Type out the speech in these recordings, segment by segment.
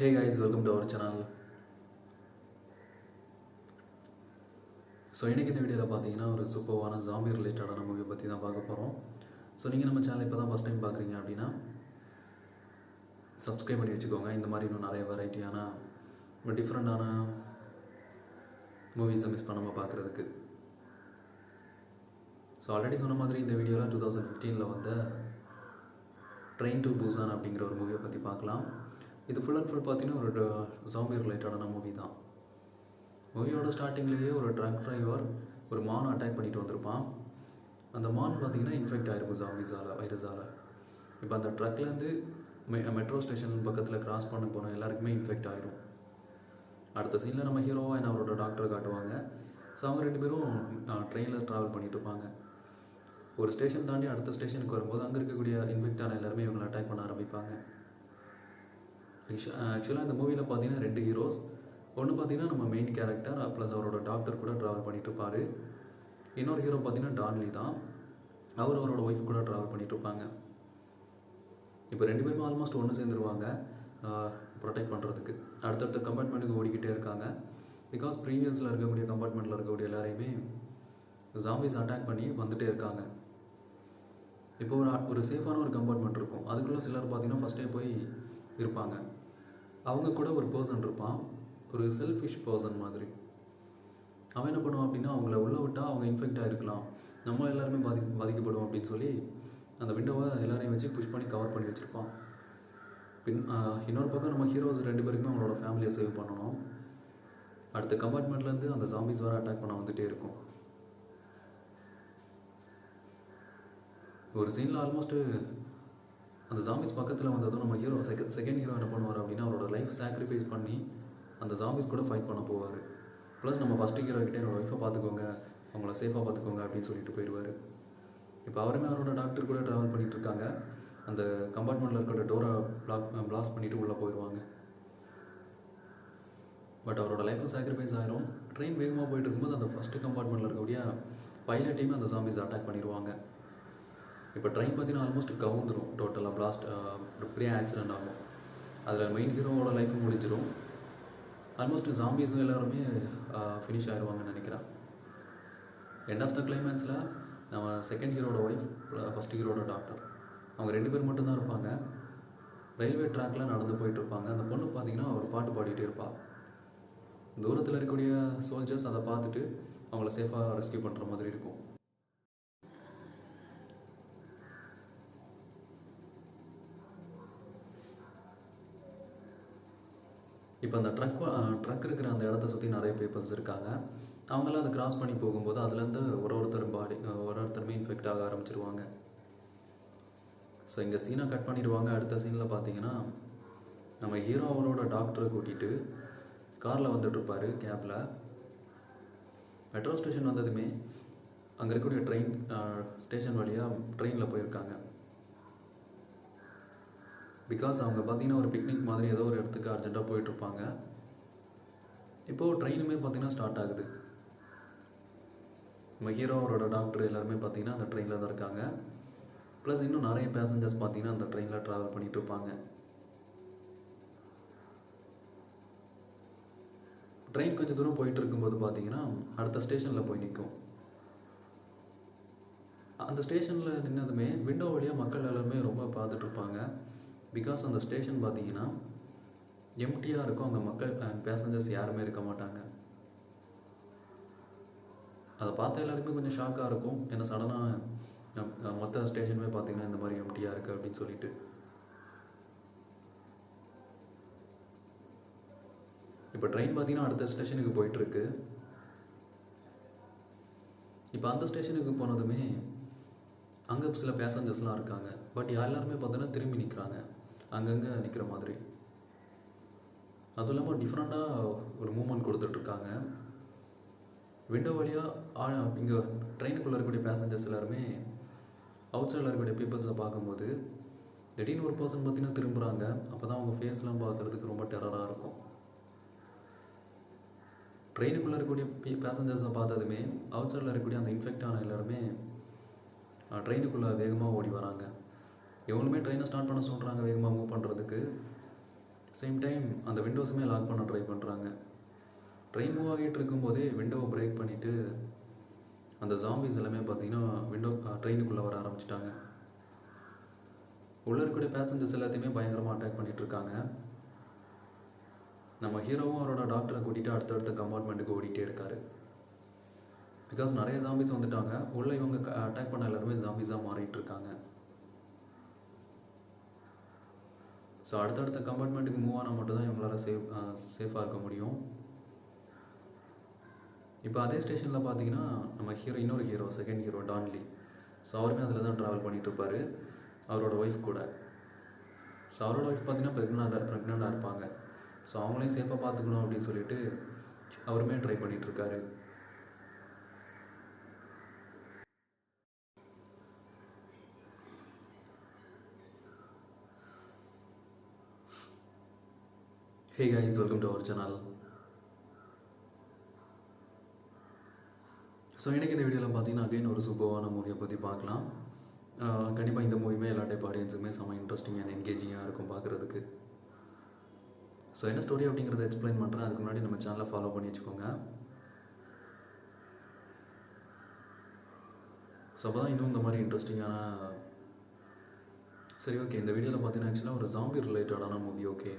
Hey guys, welcome to our channel. So இன்றைக்கி இந்த வீடியோவில் பார்த்தீங்கன்னா ஒரு சூப்பரான ஜாம்பி ரிலேட்டடான மூவியை பற்றி தான் பார்க்க போகிறோம். ஸோ நீங்கள் நம்ம சேனல் இப்போ தான் ஃபஸ்ட் டைம் பார்க்குறீங்க அப்படின்னா சப்ஸ்கிரைப் பண்ணி வச்சுக்கோங்க. இந்த மாதிரி இன்னும் நிறைய வெரைட்டியான டிஃப்ரெண்ட்டான மூவிஸை மிஸ் பண்ணாமல் பார்க்குறதுக்கு. ஸோ ஆல்ரெடி சொன்ன மாதிரி இந்த வீடியோவில் 2015 வந்த ட்ரெயின் டு பூசான் அப்படிங்கிற ஒரு மூவியை பற்றி பார்க்கலாம். இது ஃபுல் அண்ட் ஃபுல் பார்த்தீங்கன்னா ஒரு ஜாம்பி ரிலேட்டடான மூவி தான். மூவியோட ஸ்டார்டிங்லேயே ஒரு ட்ரக் டிரைவர் ஒரு மான் அட்டாக் பண்ணிட்டு வந்திருப்பான். அந்த மான் பார்த்தீங்கன்னா இன்ஃபெக்ட் ஆகிருக்கும் ஜாம்பிஸால், வைரஸால். இப்போ அந்த ட்ரக்லேருந்து மெட்ரோ ஸ்டேஷன் பக்கத்தில் கிராஸ் பண்ண போன எல்லாருக்குமே இன்ஃபெக்ட் ஆகிடும். அடுத்த சீனில் நம்ம ஹீரோவாக என்ன அவரோட டாக்டரை காட்டுவாங்க. ஸோ அவங்க ரெண்டு பேரும் ட்ரெயினில் ட்ராவல் பண்ணிகிட்டு இருப்பாங்க. ஒரு ஸ்டேஷன் தாண்டி அடுத்த ஸ்டேஷனுக்கு வரும்போது அங்கே இருக்கக்கூடிய இன்ஃபெக்டான எல்லாருமே இவங்களை அட்டாக் பண்ண ஆரம்பிப்பாங்க. ஆக்சுவலாக இந்த மூவியில் பார்த்தீங்கன்னா 2 ஹீரோஸ். ஒன்று பார்த்தீங்கன்னா நம்ம மெயின் கேரக்டர் ப்ளஸ் அவரோட டாக்டர் கூட ட்ராவல் பண்ணிகிட்டு இருப்பார். இன்னொரு ஹீரோ பார்த்தீங்கன்னா டான்லி தான். அவரோட ஒய்ஃப் கூட ட்ராவல் பண்ணிகிட்டு இருப்பாங்க. இப்போ 2 பேருமே ஆல்மோஸ்ட் ஒன்று சேர்ந்துருவாங்க ப்ரொடெக்ட் பண்ணுறதுக்கு. அடுத்தடுத்த கம்பார்ட்மெண்ட்டுக்கு ஓடிக்கிட்டே இருக்காங்க. பிகாஸ் ப்ரீவியஸில் இருக்கக்கூடிய கம்பார்ட்மெண்ட்டில் இருக்கக்கூடிய எல்லாரையுமே ஜாம்பிஸ் அட்டாக் பண்ணி வந்துகிட்டே இருக்காங்க. இப்போ ஒரு சேஃபான ஒரு கம்பார்ட்மெண்ட் இருக்கும். அதுக்குள்ளே சிலர் பார்த்தீங்கன்னா ஃபஸ்ட்டே போய் இருப்பாங்க. அவங்க கூட ஒரு பர்சன் இருப்பான், ஒரு செல்ஃபிஷ் பர்சன் மாதிரி. அவன் என்ன பண்ணுவான் அப்படின்னா அவங்கள உள்ளே விட்டால் அவங்க இன்ஃபெக்ட் ஆகிருக்கலாம், நம்ம எல்லாருமே பாதிக்கப்படும் அப்படின்னு சொல்லி அந்த விண்டோவை எல்லாரையும் வச்சு புஷ் பண்ணி கவர் பண்ணி வச்சுருப்பான். இன்னொரு பக்கம் நம்ம ஹீரோஸ் 2 பேருக்குமே அவங்களோட ஃபேமிலியை சேவ் பண்ணணும். அடுத்த கம்பார்ட்மெண்ட்லேருந்து அந்த ஜாம்பிஸ் வர அட்டாக் பண்ண வந்துகிட்டே இருக்கும். ஒரு சீனில் ஆல்மோஸ்ட்டு அந்த ஜாம்பிஸ் பக்கத்தில் வந்ததும் நம்ம ஹீரோ செகண்ட் ஹீரோ என்ன பண்ணுவார் அப்படின்னா அவரோட லைஃப் சாக்ரிஃபைஸ் பண்ணி அந்த ஜாம்பிஸ் கூட ஃபைட் பண்ண போவார். ப்ளஸ் நம்ம ஃபஸ்ட்டு ஹீரோ கிட்டே என்னோடய ஒய்ஃபை பார்த்துக்கோங்க, அவங்கள சேஃபாக பார்த்துக்கோங்க அப்படின்னு சொல்லிட்டு போயிடுவார். இப்போ அவருமே அவரோட டாக்டர் கூட ட்ராவல் பண்ணிகிட்டு இருக்காங்க. அந்த கம்பார்ட்மெண்ட்டில் இருக்கிற டோரை பிளாஸ்ட் பண்ணிவிட்டு உள்ளே போயிடுவாங்க. பட் அவரோட லைஃப்பும் சாக்ரிஃபைஸ் ஆகிரும். ட்ரெயின் வேகமாக போயிட்டு இருக்கும்போது அந்த ஃபஸ்ட்டு கம்பார்ட்மெண்ட்டில் இருக்கக்கூடிய பைலட்டையுமே அந்த ஜாம்பிஸ் அட்டாக் பண்ணிடுவாங்க. இப்போ ட்ரெயின் பார்த்தீங்கன்னா ஆல்மோஸ்ட் கவுந்துடும், டோட்டலாக பிளாஸ்ட் ஒரு பெரிய ஆக்சிடென்ட் ஆகும். அதில் மெயின் ஹீரோவோட லைஃபும் முடிஞ்சிடும். ஆல்மோஸ்ட் ஜாம்பிஸும் எல்லாருமே ஃபினிஷ் ஆயிடுவாங்கன்னு நினைக்கிறேன். எண்ட் ஆஃப் த கிளைமேக்ஸில் நம்ம செகண்ட் ஹீரோட ஒய்ஃப் ஃபஸ்ட் ஹீரோட டாக்டர் அவங்க 2 பேர் மட்டும்தான் இருப்பாங்க. ரயில்வே ட்ராக்கில் நடந்து போயிட்டுருப்பாங்க. அந்த பொண்ணு பார்த்தீங்கன்னா ஒரு பாட்டு பாடிட்டே இருப்பாள். தூரத்தில் இருக்கக்கூடிய சோல்ஜர்ஸ் அதை பார்த்துட்டு அவங்கள சேஃபாக ரெஸ்கியூ பண்ணுற மாதிரி இருக்கும். இப்போ அந்த ட்ரக் இருக்கிற அந்த இடத்த சுற்றி நிறைய பீப்புள்ஸ் இருக்காங்க. அவங்களாம் அதை கிராஸ் பண்ணி போகும்போது அதுலேருந்து ஒருத்தருமே இன்ஃபெக்ட் ஆக ஆரம்பிச்சிருவாங்க. ஸோ இங்கே சீனை கட் பண்ணிடுவாங்க. அடுத்த சீனில் பார்த்தீங்கன்னா நம்ம ஹீரோ அவரோட டாக்டரை கூட்டிகிட்டு காரில் வந்துட்டுருப்பார். கேப்பில் மெட்ரோ ஸ்டேஷன் வந்ததுமே அங்கே இருக்கக்கூடிய ட்ரெயின் ஸ்டேஷன் வழியாக ட்ரெயினில் போயிருக்காங்க. பிகாஸ் அவங்க பார்த்தீங்கன்னா ஒரு பிக்னிக் மாதிரி ஏதோ ஒரு இடத்துக்கு அர்ஜென்ட்டாக போயிட்டுருப்பாங்க. இப்போது ட்ரெயினுமே பார்த்திங்கன்னா ஸ்டார்ட் ஆகுது. நம்ம ஹீரோ அவரோட டாக்டர் எல்லாருமே பார்த்திங்கன்னா அந்த ட்ரெயினில் தான் இருக்காங்க. ப்ளஸ் இன்னும் நிறைய பேசஞ்சர்ஸ் பார்த்திங்கன்னா அந்த ட்ரெயினில் ட்ராவல் பண்ணிகிட்டு இருப்பாங்க. ட்ரெயின் கொஞ்சம் தூரம் போயிட்டு இருக்கும்போது பார்த்திங்கன்னா அடுத்த ஸ்டேஷனில் போய் நிற்கும். அந்த ஸ்டேஷனில் நின்னதுமே விண்டோ வழியாக மக்கள் எல்லாருமே ரொம்ப பார்த்துட்ருப்பாங்க. பிகாஸ் அந்த ஸ்டேஷன் பார்த்தீங்கன்னா எம்டியாக இருக்கும். அங்கே மக்கள் பேசஞ்சர்ஸ் யாருமே இருக்க மாட்டாங்க. அதை பார்த்த எல்லாருக்குமே கொஞ்சம் ஷாக்காக இருக்கும். ஏன்னா சடனாக மொத்த ஸ்டேஷனுமே பார்த்தீங்கன்னா இந்த மாதிரி எம்டியாக இருக்குது அப்படின்னு சொல்லிட்டு. இப்போ ட்ரெயின் பார்த்தீங்கன்னா அடுத்த ஸ்டேஷனுக்கு போயிட்டுருக்கு. இப்போ அந்த ஸ்டேஷனுக்கு போனதுமே அங்கே சில பேசஞ்சர்ஸ்லாம் இருக்காங்க. பட் எல்லாருமே பார்த்தீங்கன்னா திரும்பி நிற்கிறாங்க, அங்கங்கே நிற்கிற மாதிரி. அதுவும் இல்லாமல் டிஃப்ரெண்ட்டாக ஒரு மூமெண்ட் கொடுத்துட்ருக்காங்க. விண்டோ வழியாக இங்கே ட்ரெயினுக்குள்ளே இருக்கக்கூடிய பேசஞ்சர்ஸ் எல்லாருமே அவுட் சைடில் இருக்கக்கூடிய பீப்புள்ஸை பார்க்கும்போது திடீர்னு ஒரு பர்சன் பார்த்தீங்கன்னா திரும்புகிறாங்க. அப்போ தான் அவங்க ஃபேஸ்லாம் பார்க்குறதுக்கு ரொம்ப டெரராக இருக்கும். ட்ரெயினுக்குள்ளே இருக்கக்கூடிய பேசஞ்சர்ஸை பார்த்ததுமே அவுட் சைடில் இருக்கக்கூடிய அந்த இன்ஃபெக்ட் ஆன எல்லாருமே ட்ரெயினுக்குள்ளே வேகமாக ஓடி வராங்க. இவங்களுமே ட்ரெயினை ஸ்டார்ட் பண்ண சொல்கிறாங்க வேகமாக மூவ் பண்ணுறதுக்கு. சேம் டைம் அந்த விண்டோஸுமே லாக் பண்ண ட்ரை பண்ணுறாங்க. ட்ரெயின் மூவ் ஆகிட்டு இருக்கும்போதே விண்டோவை பிரேக் பண்ணிவிட்டு அந்த ஜாம்பிஸ் எல்லாமே பார்த்தீங்கன்னா ட்ரெயினுக்குள்ளே வர ஆரம்பிச்சிட்டாங்க. உள்ளே இருக்கக்கூடிய பேசஞ்சர்ஸ் எல்லாத்தையுமே பயங்கரமாக அட்டாக் பண்ணிகிட்டு இருக்காங்க. நம்ம ஹீரோவும் அவரோட டாக்டரை கூட்டிகிட்டு அடுத்தடுத்த கம்பார்ட்மெண்ட்டுக்கு ஓடிட்டே இருக்காரு. பிகாஸ் நிறைய ஜாம்பிஸ் வந்துட்டாங்க. உள்ளே இவங்க அட்டாக் பண்ண எல்லாருமே ஜாம்பிஸாக மாறிட்டு இருக்காங்க. ஸோ அடுத்தடுத்த கம்பார்ட்மெண்ட்டுக்கு மூவ் ஆனால் மட்டும்தான் இவங்களால சேஃபாக இருக்க முடியும். இப்போ அதே ஸ்டேஷனில் பார்த்தீங்கன்னா நம்ம இன்னொரு ஹீரோ, செகண்ட் ஹீரோ டான்லி. ஸோ அவருமே அதில் தான் ட்ராவல் பண்ணிகிட்ருப்பார் அவரோட ஒய்ஃப் கூட. ஸோ அவரோட ஒய்ஃப் பார்த்தீங்கன்னா ப்ரெக்னெண்ட்டாக இருப்பாங்க. ஸோ அவங்களையும் சேஃபாக பார்த்துக்கணும் அப்படின்னு சொல்லிட்டு அவருமே ட்ரை பண்ணிகிட்ருக்காரு. Hey guys, welcome to our channel. So எனக்கு இந்த வீடியோவில் பார்த்தீங்கன்னா அகைன் ஒரு சூப்பரான மூவியை பற்றி பார்க்கலாம். கண்டிப்பாக இந்த மூவியுமே எல்லா டைப் ஆடியன்ஸுக்குமே செம்ம இன்ட்ரெஸ்டிங் அண்ட் என்கேஜிங்காக இருக்கும் பார்க்குறதுக்கு. ஸோ என்ன ஸ்டோரி அப்படிங்கிறத எக்ஸ்பிளைன் பண்ணுறேன். அதுக்கு முன்னாடி நம்ம சேனலை ஃபாலோ பண்ணி வச்சுக்கோங்க. ஸோ அப்போ தான் இன்னும் இந்த மாதிரி இன்ட்ரெஸ்டிங்கான சரி ஓகே. இந்த வீடியோவில் பார்த்தீங்கன்னா ஆக்சுவலாக ஒரு ஜாம்பி ரிலேட்டடான மூவி. ஓகே,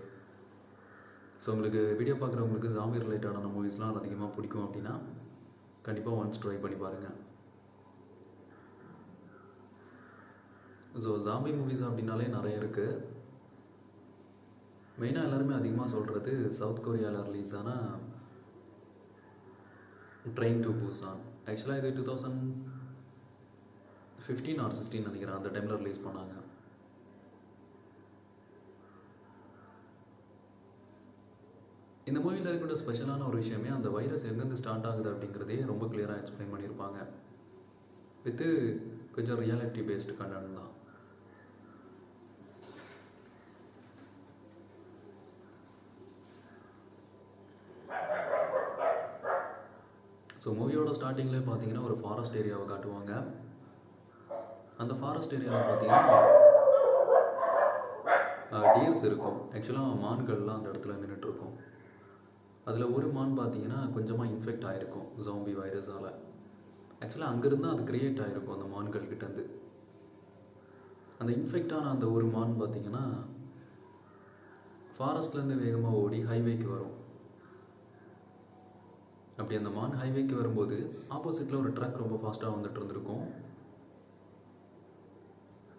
ஸோ உங்களுக்கு வீடியோ பார்க்குறவங்களுக்கு ஜாம்பி ரிலேட்டடான மூவிஸ்லாம் அதிகமாக பிடிக்கும் அப்படின்னா கண்டிப்பாக ஒன்ஸ் ட்ரை பண்ணி பாருங்கள். ஸோ ஜாம்பி மூவிஸ் அப்படின்னாலே நிறைய இருக்குது. மெயினாக எல்லாருமே அதிகமாக சொல்கிறது சவுத் கொரியாவில் ரிலீஸ் ஆன ட்ரெயின் டு புசான். ஆக்சுவலாக இது 2015 or 16 நினைக்கிறேன், அந்த டைமில் ரிலீஸ் பண்ணாங்க. இந்த மூவியில் இருக்கிற ஸ்பெஷலான ஒரு விஷயமே அந்த வைரஸ் எங்கேருந்து ஸ்டார்ட் ஆகுது அப்படிங்கிறதே ரொம்ப கிளியராக எக்ஸ்பிளைன் பண்ணியிருப்பாங்க. வித்து கொஞ்சம் ரியாலிட்டி பேஸ்டு கண்டென்ட் தான். ஸோ மூவியோட ஸ்டார்டிங்லேயே பார்த்தீங்கன்னா ஒரு ஃபாரஸ்ட் ஏரியாவை காட்டுவாங்க. அந்த ஃபாரஸ்ட் ஏரியாவில் பார்த்தீங்கன்னா டீர்ஸ் இருக்கும். ஆக்சுவலாக மான்கள்லாம் அந்த இடத்துல நின்றுட்டுருக்கும். அதில் ஒரு மான் பார்த்தீங்கன்னா கொஞ்சமாக இன்ஃபெக்ட் ஆகிருக்கும் ஜாம்பி வைரஸால். ஆக்சுவலாக அங்கேருந்து அது க்ரியேட் ஆகிருக்கும் அந்த மான்கள்கிட்டேருந்து. அந்த இன்ஃபெக்டான அந்த ஒரு மான் பார்த்தீங்கன்னா ஃபாரஸ்ட்லேருந்து வேகமாக ஓடி ஹைவேக்கு வரும். அப்படி அந்த மான் ஹைவேக்கு வரும்போது ஆப்போசிட்டில் ஒரு ட்ரக் ரொம்ப ஃபாஸ்ட்டாக வந்துட்டு இருந்திருக்கும்.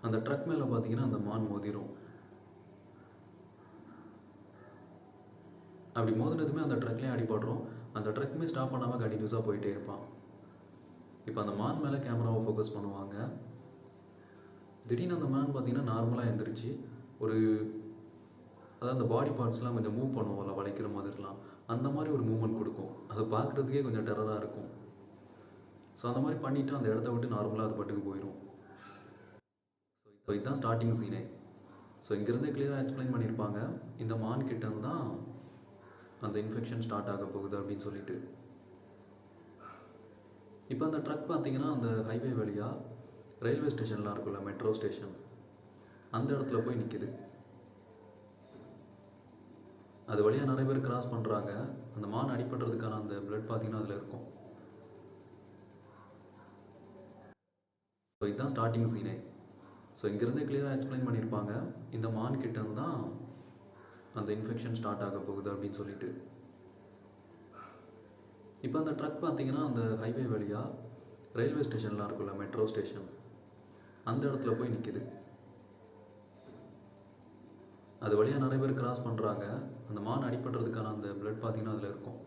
அந்த ட்ரக் மேலே பார்த்தீங்கன்னா அந்த மான் மோதிரும். அப்படி மோதினதுமே அந்த ட்ரக்லேயே அடிபடுறோம். அந்த ட்ரக்குமே ஸ்டாப் பண்ணாமல் கண்டினியூஸாக போயிட்டே இருப்பான். இப்போ அந்த மான் மேலே கேமராவை ஃபோக்கஸ் பண்ணுவாங்க. திடீர்னு அந்த மான் பார்த்தீங்கன்னா நார்மலாக எழுந்திரிச்சு அதாவது அந்த பாடி பார்ட்ஸ்லாம் கொஞ்சம் மூவ் பண்ணுவோம்ல, வளைக்கிற மாதிரிலாம், அந்த மாதிரி ஒரு மூவ்மெண்ட் கொடுக்கும். அதை பார்க்குறதுக்கே கொஞ்சம் டெரராக இருக்கும். ஸோ அந்த மாதிரி பண்ணிவிட்டு அந்த இடத்த விட்டு நார்மலாக அது பாட்டுக்கு போயிடும். ஸோ இதுதான் ஸ்டார்டிங் சீனே. ஸோ இங்கேருந்தே கிளியராக எக்ஸ்பிளைன் பண்ணியிருப்பாங்க இந்த மான் கிட்ட தான் அந்த இன்ஃபெக்ஷன் ஸ்டார்ட் ஆக போகுது அப்படின்னு சொல்லிட்டு. இப்போ அந்த ட்ரக் பார்த்தீங்கன்னா அந்த ஹைவே வழியாக ரயில்வே ஸ்டேஷன்லாம் இருக்குல்ல, மெட்ரோ ஸ்டேஷன், அந்த இடத்துல போய் நிற்கிது. அது வழியாக நிறைய பேர் கிராஸ் பண்ணுறாங்க. அந்த மான் அடிபடுறதுக்கான அந்த பிளட் பார்த்தீங்கன்னா அதில் இருக்கும். ஸோ இதுதான் ஸ்டார்டிங் சீனே. ஸோ இங்கேருந்தே கிளியராக எக்ஸ்பிளைன் பண்ணியிருப்பாங்க இந்த மான் கிட்ட தான் அந்த இன்ஃபெக்ஷன் ஸ்டார்ட் ஆக போகுது அப்படின்னு சொல்லிட்டு. இப்போ அந்த ட்ரக் பார்த்தீங்கன்னா அந்த ஹைவே வழியாக ரயில்வே ஸ்டேஷன்லாம் இருக்குல்ல, மெட்ரோ ஸ்டேஷன், அந்த இடத்துல போய் நிற்கிது. அது வழியாக நிறைய பேர் கிராஸ் பண்ணுறாங்க. அந்த மான் அடிபடுறதுக்கான அந்த பிளட் பார்த்தீங்கன்னா அதில் இருக்கும்.